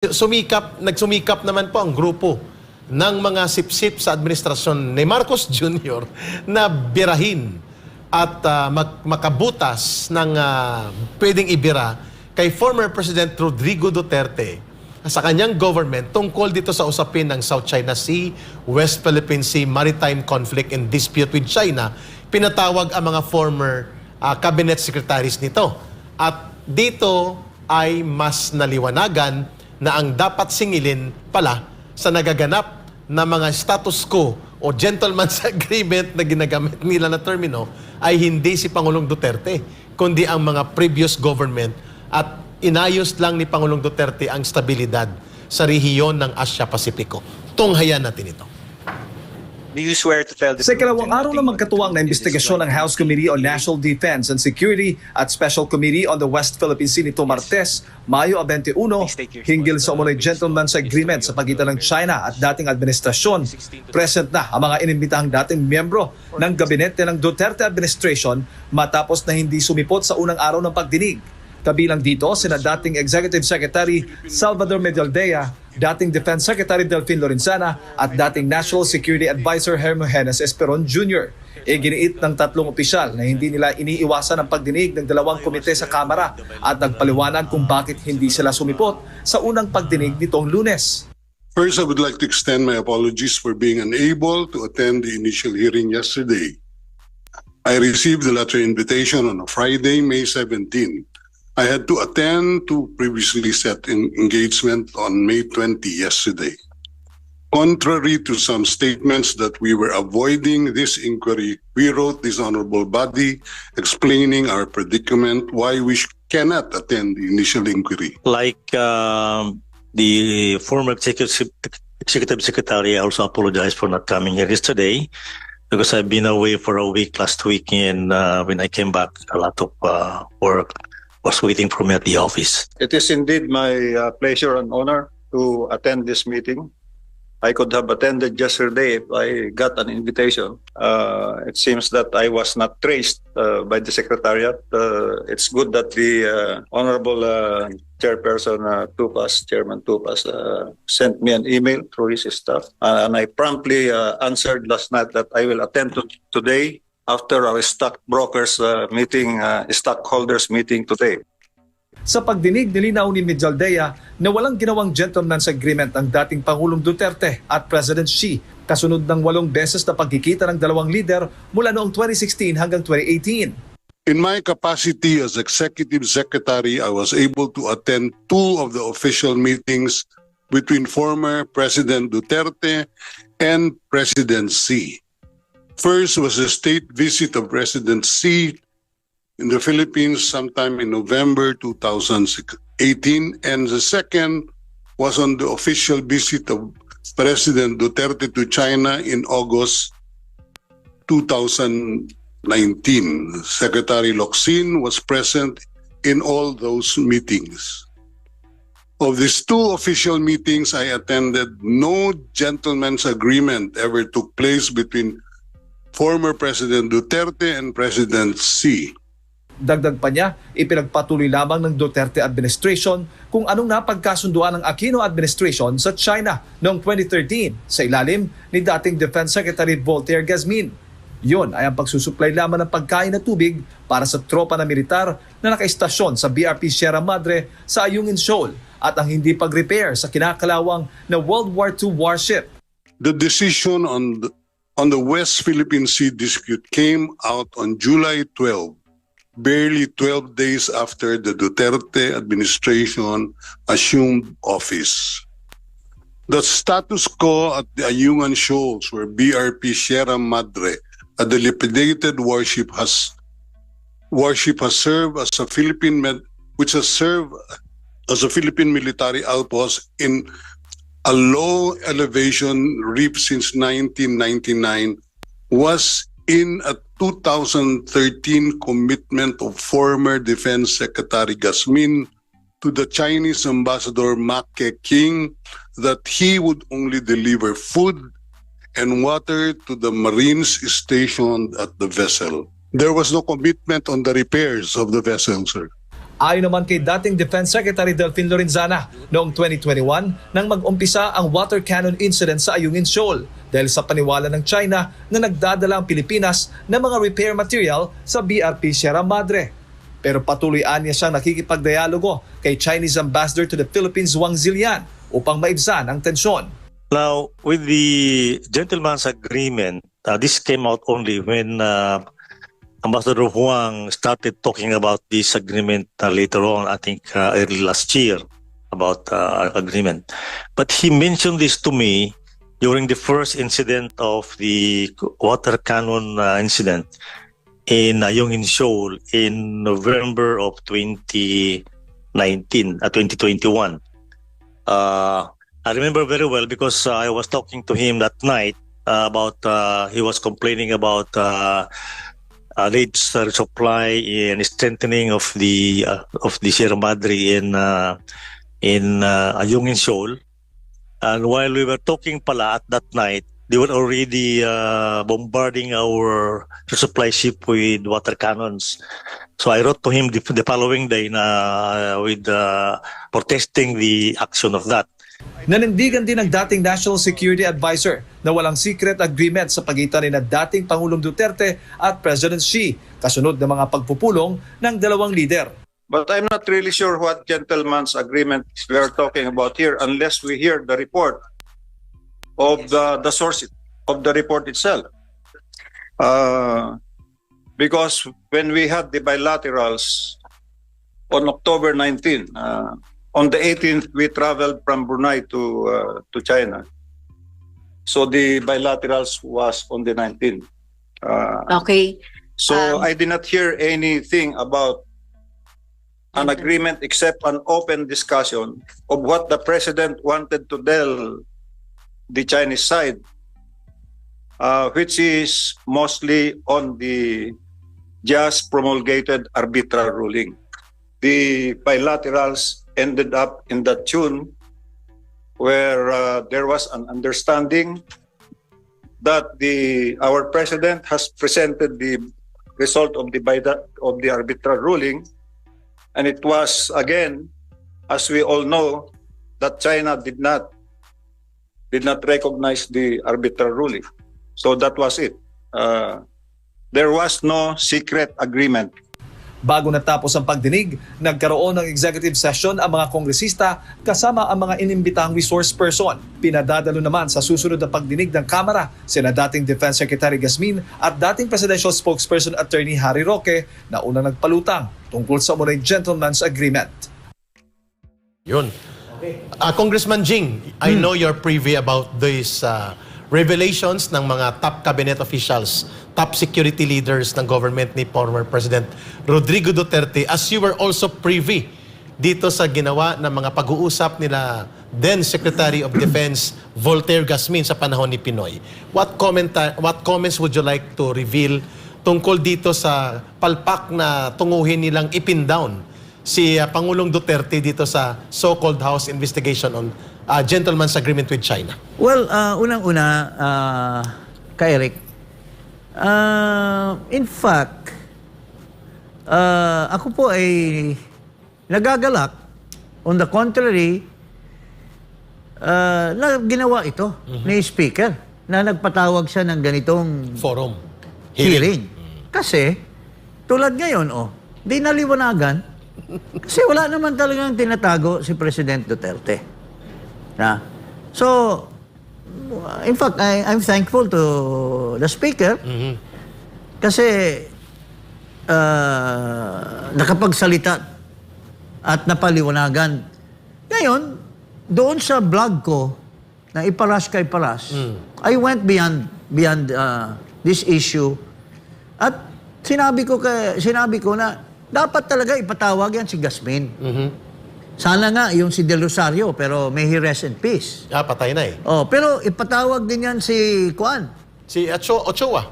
Nagsumikap naman po ang grupo ng mga sipsip sa administrasyon ni Marcos Jr. na birahin at makabutas ng pwedeng ibira kay former President Rodrigo Duterte sa kanyang government tungkol dito sa usapin ng South China Sea, West Philippine Sea, maritime conflict and dispute with China. Pinatawag ang mga former cabinet secretaries nito. At dito ay mas naliwanagan na ang dapat singilin pala sa nagaganap na mga status quo o gentleman's agreement na ginagamit nila na termino ay hindi si Pangulong Duterte, kundi ang mga previous government, at inayos lang ni Pangulong Duterte ang stabilidad sa rehiyon ng Asia-Pasipiko. Tunghayan natin ito. Do you swear to tell the Sa ikalawang araw na magkatuwang na investigasyon ng House Committee on National Defense and Security at Special Committee on the West Philippine Sea nito Martes, Mayo 21, hinggil sa umunoy gentleman's agreement sa pagitan ng China at dating administrasyon, present na ang mga inimbitahang dating miyembro ng gabinete ng Duterte administration matapos na hindi sumipot sa unang araw ng pagdinig. Kabilang dito sina dating Executive Secretary Salvador Medialdea, dating Defense Secretary Delfin Lorenzana at dating National Security Advisor Hermogenes Esperon Jr. Giniit ng tatlong opisyal na hindi nila iniiwasan ang pagdinig ng dalawang komite sa Kamara at nagpaliwanag kung bakit hindi sila sumipot sa unang pagdinig nitong Lunes. First, I would like to extend my apologies for being unable to attend the initial hearing yesterday. I received the letter invitation on a Friday, May 17. I had to attend to previously set engagement on May 20 yesterday. Contrary to some statements that we were avoiding this inquiry, we wrote this honorable body explaining our predicament, why we cannot attend the initial inquiry. Like the former executive secretary, I also apologize for not coming here yesterday because I've been away for a week last week, and when I came back, a lot of work was waiting for me at the office. It is indeed my pleasure and honor to attend this meeting. I could have attended yesterday if I got an invitation. It seems that I was not traced by the Secretariat. It's good that the Honorable Chairperson Chairman Tupas, sent me an email through his staff. And I promptly answered last night that I will attend to today after our stockbrokers stockholders meeting today. Sa pagdinig, nilinaw ni Medialdea na walang ginawang gentleman's agreement ang dating Pangulong Duterte at President Xi kasunod ng 8 beses na pagkikita ng dalawang lider mula noong 2016 hanggang 2018. In my capacity as Executive Secretary, I was able to attend 2 of the official meetings between former President Duterte and President Xi. First was the state visit of President Xi in the Philippines sometime in November 2018, and the second was on the official visit of President Duterte to China in August 2019. Secretary Locsin was present in all those meetings. Of these 2 official meetings I attended, no gentleman's agreement ever took place between former President Duterte and President Xi. Dagdag pa niya, ipinagpatuloy lamang ng Duterte administration kung anong napagkasunduan ng Aquino administration sa China noong 2013 sa ilalim ni dating Defense Secretary Voltaire Gazmin. Yun ay ang pagsusuplay lamang ng pagkain at tubig para sa tropa na militar na nakaistasyon sa BRP Sierra Madre sa Ayungin Shoal at ang hindi pag-repair sa kinakalawang na World War II warship. The decision on the West Philippine Sea dispute came out on July 12, barely 12 days after the Duterte administration assumed office. The status quo at the Ayungin Shoals, where BRP Sierra Madre, a dilapidated warship, has served as a Philippine military outpost in a low elevation reef since 1999, was in a 2013 commitment of former Defense Secretary Gazmin to the Chinese Ambassador Ma Keqing that he would only deliver food and water to the Marines stationed at the vessel. There was no commitment on the repairs of the vessel, sir. Ayon naman kay dating Defense Secretary Delfin Lorenzana, noong 2021 nang mag-umpisa ang water cannon incident sa Ayungin Shoal dahil sa paniwala ng China na nagdadala ang Pilipinas ng mga repair material sa BRP Sierra Madre. Pero patuloy niya siyang nakikipagdialogo kay Chinese Ambassador to the Philippines Wang Zilian upang maibsan ang tensyon. Now, with the gentleman's agreement, this came out only when Ambassador Huang started talking about this agreement later on, I think early last year, about agreement. But he mentioned this to me during the first incident of the water cannon incident in Ayungin Shoal in November of 2021. I remember very well because I was talking to him that night about he was complaining about lead supply and strengthening of the Sierra Madre in Ayungin Shoal. And while we were talking pala at that night, they were already bombarding our supply ship with water cannons. So I wrote to him the following day with protesting the action of that. Nanindigan din ng dating National Security Advisor na walang secret agreement sa pagitan ni dating Pangulong Duterte at President Xi kasunod ng mga pagpupulong ng dalawang lider. But I'm not really sure what gentleman's agreement we are talking about here unless we hear the report of the source of the report itself. Because when we had the bilaterals on October 19, on the 18th, we traveled from Brunei to China. So the bilaterals was on the 19th. Okay. So I did not hear anything about an agreement except an open discussion of what the president wanted to tell the Chinese side, which is mostly on the just promulgated arbitral ruling. The bilaterals ended up in that tune where there was an understanding that our president has presented the result of the arbitral ruling, and it was again, as we all know, that China did not recognize the arbitral ruling. So that was it. There was no secret agreement. Bago natapos ang pagdinig, nagkaroon ng executive session ang mga kongresista kasama ang mga inimbitang resource person. Pinadadalo naman sa susunod na pagdinig ng Kamara sina dating Defense Secretary Gasmin at dating Presidential Spokesperson Attorney Harry Roque na unang nagpalutang tungkol sa umunay gentleman's agreement. Yun. Congressman Jing, I know you're privy about these revelations ng mga top cabinet officials, top security leaders ng government ni former President Rodrigo Duterte, as you were also privy dito sa ginawa ng mga pag-uusap nila then Secretary of Defense Voltaire Gasmin sa panahon ni Pinoy. What comments would you like to reveal tungkol dito sa palpak na tunguhin nilang ipin down si Pangulong Duterte dito sa so-called House investigation on gentleman's agreement with China? Well, unang-una, ka-Eric, in fact, ako po ay nagagalak. On the contrary, na ginawa ito ni Speaker na nagpatawag siya ng ganitong Forum. hearing. Kasi, tulad ngayon, di naliwanagan. Kasi wala naman talagang tinatago si President Duterte. So, in fact, I'm thankful to the Speaker kasi nakapagsalita at napaliwanagan. Ngayon, doon sa blog ko na iparas kay paras, I went beyond this issue at sinabi ko na dapat talaga ipatawag yan si Gasmin. Sana nga yung si Del Rosario, pero may he rest in peace. Patay na eh. Pero ipatawag din yan si Kuan. Si Ochoa.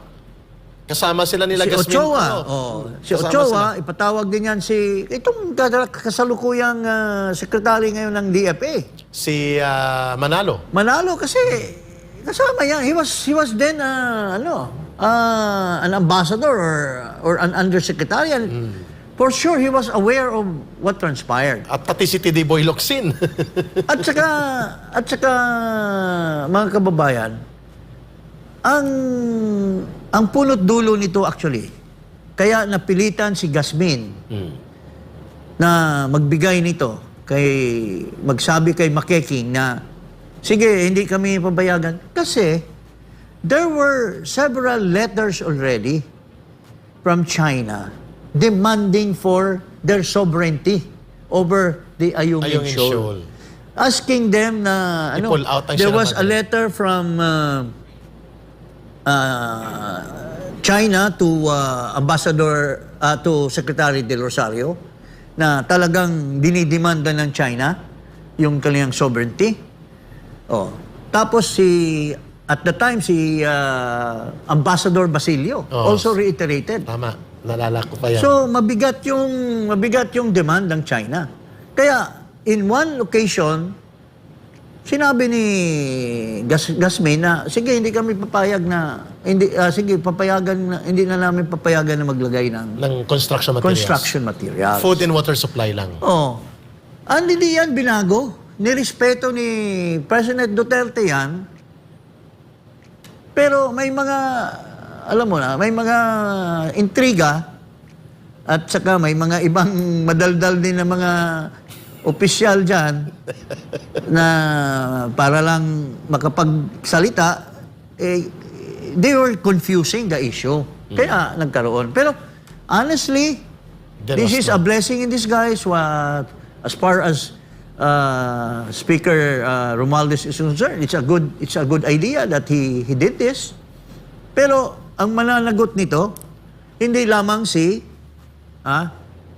Kasama sila nila Si Gasmin. Ochoa. Si kasama Ochoa, sila. ipatawag din yan si itong kasalukuyang sekretary ngayon ng DFA. Si Manalo. Manalo kasi kasama yan. He was then an ambassador or an undersecretary. For sure, he was aware of what transpired. At pati si TD Boy Locsin. At saka, mga kababayan, ang punot dulo nito actually, kaya napilitan si Gasmin na magbigay nito, magsabi kay Makeking na, sige, hindi kami pabayagan. Kasi, there were several letters already from China demanding for their sovereignty over the Ayungin Ayungin Shoal. Shoal. Asking them na, I-pull out ang there Sierra was a Madre. letter from China to Ambassador, to Secretary Del Rosario, na talagang dinidemanda ng China yung kanilang sovereignty. Oh. Tapos at the time, si Ambassador Basilio Oh. also reiterated. Tama, nalala ko pa yan. So, mabigat yung demand ng China. Kaya, in one occasion, sinabi ni Gasmin na, sige, hindi kami papayag na, hindi na namin papayagan na maglagay ng construction materials. construction materials. Food and water supply lang. Oh. Hindi yan binago. Nirespeto ni President Duterte yan. Pero may mga, alam mo na, may mga intriga at saka may mga ibang madaldal din na mga opisyal dyan na para lang makapagsalita, they were confusing the issue. Kaya nagkaroon. Pero honestly, this is a blessing in disguise. As far as Speaker Romualdez is concerned, it's a good idea that he did this. Pero ang mananagot nito, hindi lamang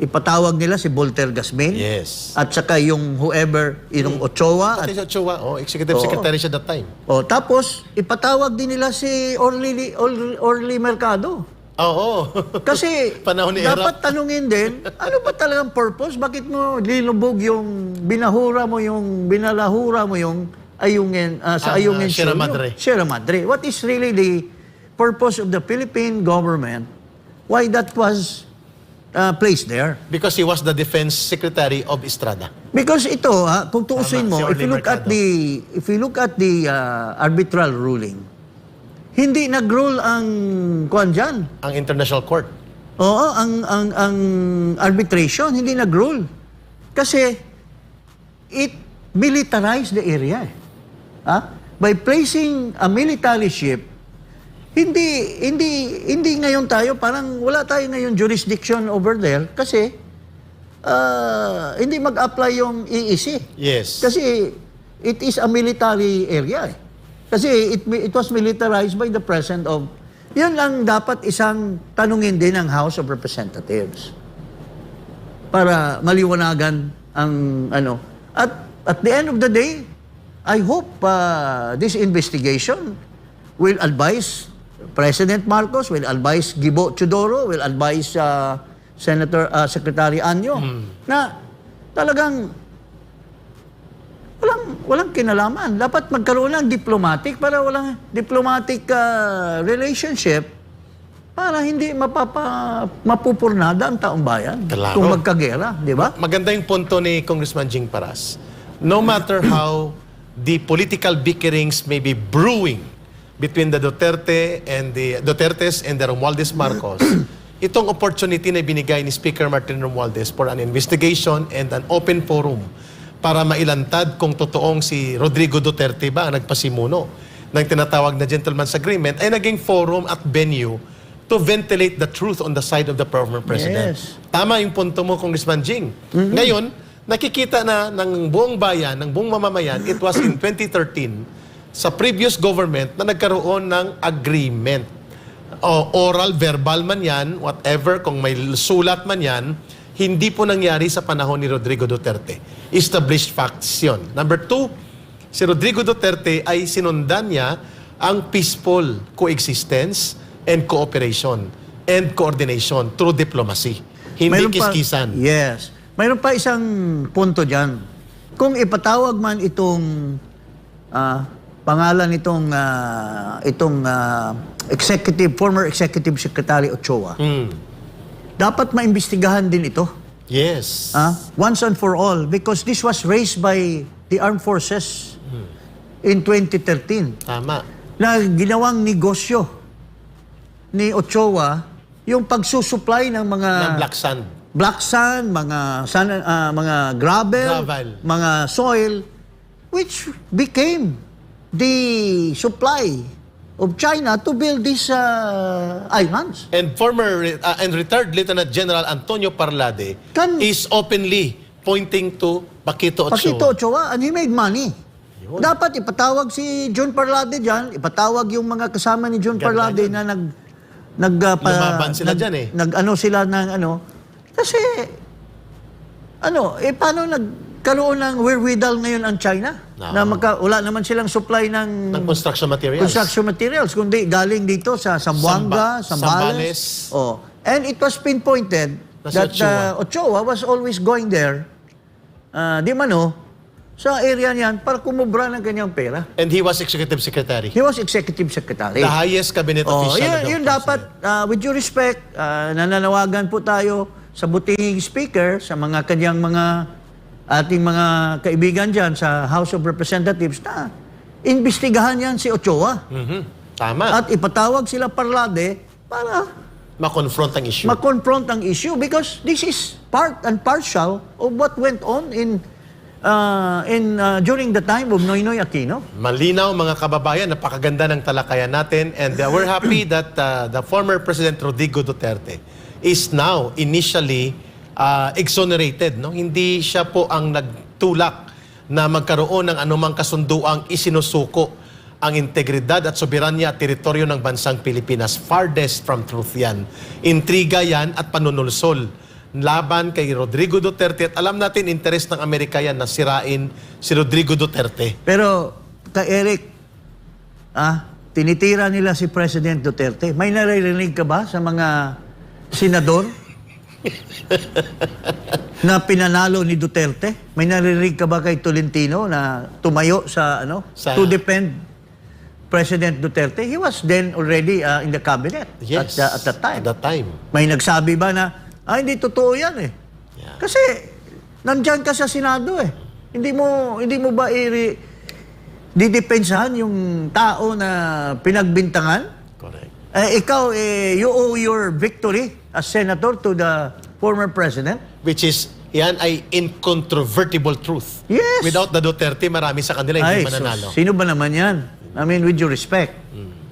ipatawag nila si Voltaire Gasmin. Yes. At saka yung whoever, yung Ochoa. Pati si Ochoa, executive secretary siya that time. Tapos, ipatawag din nila si Orly Mercado. Oo. Kasi, Panahon ni dapat Erap. tanungin din, ano ba talagang purpose? Bakit mo linubog yung, binalahura mo yung Ayungin, sa Ayungin Sierra Shoal, Madre. Sierra Madre. What is really the purpose of the Philippine government? Why that was placed there? Because he was the defense secretary of Estrada. Because ito, kung tuusin Tama, mo, si if Orly you look at the arbitral ruling, hindi nag-rule ang kuwan dyan. Ang international court. Oo, ang arbitration, hindi nag-rule. Kasi it militarized the area. By placing a military ship, hindi ngayon tayo, parang wala tayo ngayon jurisdiction over there kasi hindi mag-apply yung EEC. Yes. Kasi it is a military area. Kasi it was militarized by the President of... Yun lang dapat isang tanungin din ng House of Representatives. Para maliwanagan ang ano. At the end of the day, I hope this investigation will advise President Marcos, will advise Gibo Teodoro, will advise Secretary Anyo na talagang walang kinalaman. Dapat magkaroon ng diplomatic para walang diplomatic relationship para hindi mapupurnada ang taong bayan Claro. kung magkagera, di ba? Maganda yung punto ni Congressman Jing Paras. No matter how the political bickerings may be brewing between the Dutertes and the Romualdez Marcos, itong opportunity na binigay ni Speaker Martin Romualdez for an investigation and an open forum para mailantad kung totoong si Rodrigo Duterte ba ang nagpasimuno ng tinatawag na gentleman's agreement ay naging forum at venue to ventilate the truth on the side of the former president. Yes. Tama yung punto mo, Congressman Jing. Ngayon, nakikita na ng buong bayan, ng buong mamamayan, it was in 2013 sa previous government na nagkaroon ng agreement. Oral, verbal man yan, whatever, kung may sulat man yan, hindi po nangyari sa panahon ni Rodrigo Duterte. Established facts yun. Number 2, si Rodrigo Duterte ay sinundan niya ang peaceful coexistence and cooperation and coordination through diplomacy. Hindi kiskisan. Yes. Mayroon pa isang punto dyan. Kung ipatawag man itong pangalan itong former executive secretary Ochoa, dapat maimbestigahan din ito. Yes. Once and for all, because this was raised by the armed forces in 2013 Tama. na ginawang negosyo ni Ochoa yung pagsusupply ng mga Ng black sand. black sand, mga gravel, mga soil, which became the supply of China to build these islands. And former and retired Lieutenant General Antonio Parlade is openly pointing to Paquito Ochoa. Paquito Ochoa, and he made money. Dapat ipatawag si John Parlade dyan, ipatawag yung mga kasama ni John Ganda Parlade yun. na Lumaban sila dyan eh. Nag-ano sila ng ano. Kasi, paano nagkaroon ng wherewithal ngayon ang China? No. Na wala naman silang supply ng Construction materials. construction materials, kundi galing dito sa Zamboanga, Zambales. Oh. And it was pinpointed Na si that Ochoa. Ochoa was always going there, sa area niyan para kumubra ng kanyang pera. And he was executive secretary. He was executive secretary. The highest cabinet official. of the Yun country. dapat, with due respect, nananawagan po tayo sa butihing speaker, sa mga kanyang ating mga kaibigan dyan sa House of Representatives na imbestigahan yan si Ochoa. Tama. At ipatawag sila Parlade para Ma-confront ang issue. ma-confront ang issue because this is part and partial of what went on during the time of Noynoy Aquino. Malinaw mga kababayan, napakaganda ng talakayan natin and we're happy that the former President Rodrigo Duterte is now initially exonerated. No? Hindi siya po ang nagtulak na magkaroon ng anumang kasunduang isinusuko ang integridad at soberanya at teritoryo ng bansang Pilipinas. Farthest from truth yan. Intriga yan at panunulsol laban kay Rodrigo Duterte at alam natin interes ng Amerika yan na sirain si Rodrigo Duterte. Pero, Eric, tinitira nila si President Duterte. May naririnig ka ba sa mga senador na pinanalo ni Duterte? May naririnig ka ba kay Tolentino na tumayo to defend President Duterte? He was then already in the cabinet Yes, at that time. At that time. May nagsabi ba na, hindi totoo yan eh. Yeah. Kasi, nandyan ka sa Senado eh. Hindi mo ba didepensahan yung tao na pinagbintangan? Correct. Ikaw, you owe your victory as senator to the former president. Which is, yan ay incontrovertible truth. Yes. Without the Duterte, marami sa kanila hindi mananalo. Sino ba naman yan? I mean, with due respect.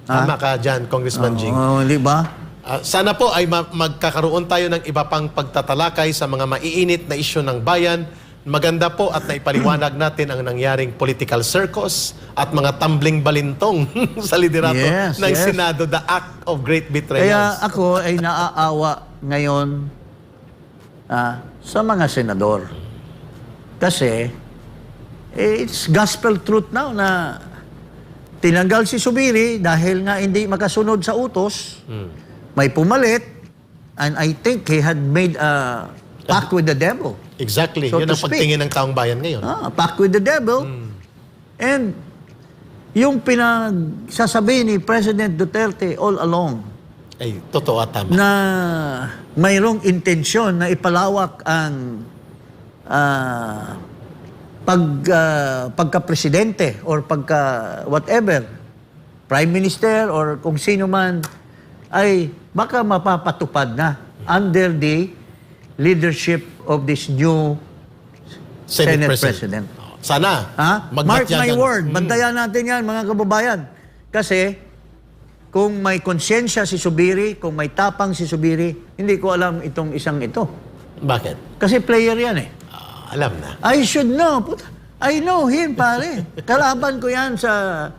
Tama ka dyan, Congressman Jing. Di ba? Sana po ay magkakaroon tayo ng iba pang pagtatalakay sa mga maiinit na isyu ng bayan. Maganda po at naipaliwanag natin ang nangyaring political circus at mga tumbling balintong sa liderato ng Senado, the act of great betrayals. Kaya ako ay naaawa ngayon sa mga senador. Kasi it's gospel truth now na tinanggal si Subiri dahil nga hindi makasunod sa utos. May pumalit, and I think he had made a pact with the devil. Exactly. So Yun to ang pagtingin ng taong bayan ngayon. Pact with the devil. And yung pinagsasabi ni President Duterte all along Ay, totoo at tama. na mayroong intensyon na ipalawak ang pagka-presidente or pagka-whatever, prime minister or kung sino man, ay baka mapapatupad na under the leadership of this new Senate President. Sana. Mark my word, bantayan natin yan mga kababayan. Kasi kung may konsyensya si Subiri, kung may tapang si Subiri, hindi ko alam itong isang ito. Bakit? Kasi player yan eh. Alam na. I should know. I know him, pare. Kalaban ko yan sa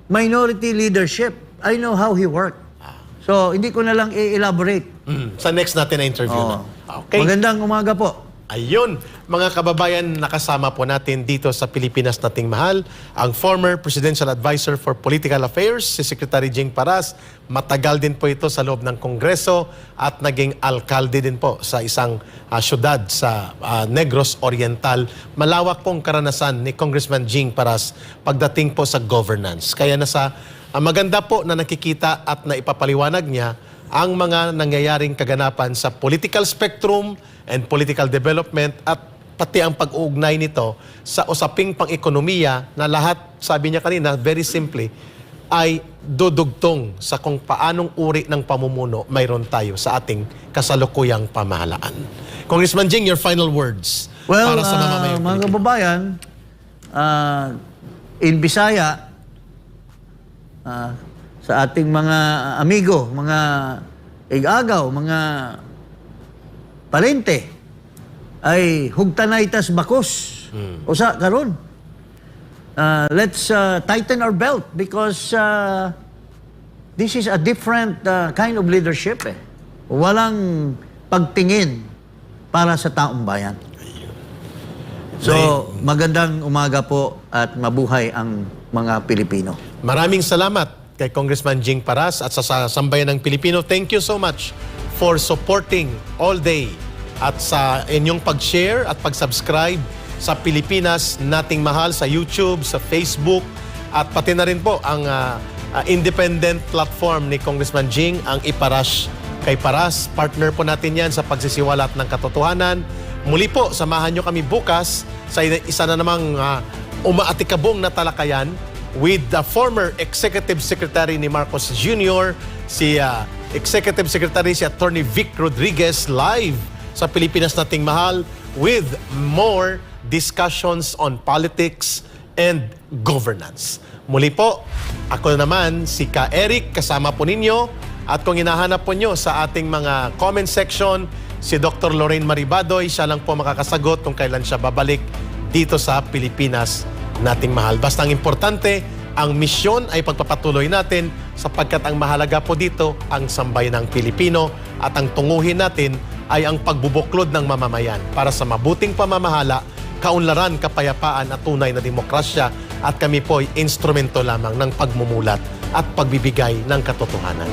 minority leadership. I know how he worked. So, hindi ko na lang i-elaborate. Sa next natin na interview na. Okay. Magandang umaga po. Ayun, mga kababayan, nakasama po natin dito sa Pilipinas Nating Mahal, ang former Presidential Advisor for Political Affairs, si Secretary Jing Paras. Matagal din po ito sa loob ng Kongreso at naging alkalde din po sa isang syudad sa Negros Oriental. Malawak pong karanasan ni Congressman Jing Paras pagdating po sa governance. Kaya maganda po na nakikita at naipapaliwanag niya ang mga nangyayaring kaganapan sa political spectrum and political development at pati ang pag-uugnay nito sa usaping pang-ekonomiya na lahat, sabi niya kanina, very simply, ay dudugtong sa kung paanong uri ng pamumuno mayroon tayo sa ating kasalukuyang pamahalaan. Congressman Jing, your final words Well, para sa mamamayang mga Pilipino. kababayan, in Bisaya, sa ating mga amigo, mga igagaw, mga parente, ay hugtanay tas bakos. Usa karon. Let's tighten our belt because this is a different kind of leadership. Walang pagtingin para sa taong bayan. So, magandang umaga po at mabuhay ang mga Pilipino. Maraming salamat kay Congressman Jing Paras at sa Sambayan ng Pilipino. Thank you so much for supporting all day at sa inyong pag-share at pag-subscribe sa Pilipinas Nating Mahal sa YouTube, sa Facebook at pati na rin po ang independent platform ni Congressman Jing, ang Iparash kay Paras. Partner po natin yan sa pagsisiwalat ng katotohanan. Muli po, samahan nyo kami bukas sa isa na namang umaatikabong na talakayan with the former Executive Secretary ni Marcos Jr., si Executive Secretary si Attorney Vic Rodriguez, live sa Pilipinas Nating Mahal with more discussions on politics and governance. Muli po, ako naman si Ka Eric, kasama po ninyo. At kung hinahanap po nyo sa ating mga comment section, si Dr. Lorraine Maribadoy, siya lang po makakasagot kung kailan siya babalik dito sa Pilipinas Nating Mahal. Basta ang importante, ang misyon ay pagpapatuloy natin sapagkat ang mahalaga po dito ang sambayan ng Pilipino at ang tunguhin natin ay ang pagbubuklod ng mamamayan para sa mabuting pamamahala, kaunlaran, kapayapaan at tunay na demokrasya at kami po ay instrumento lamang ng pagmumulat at pagbibigay ng katotohanan.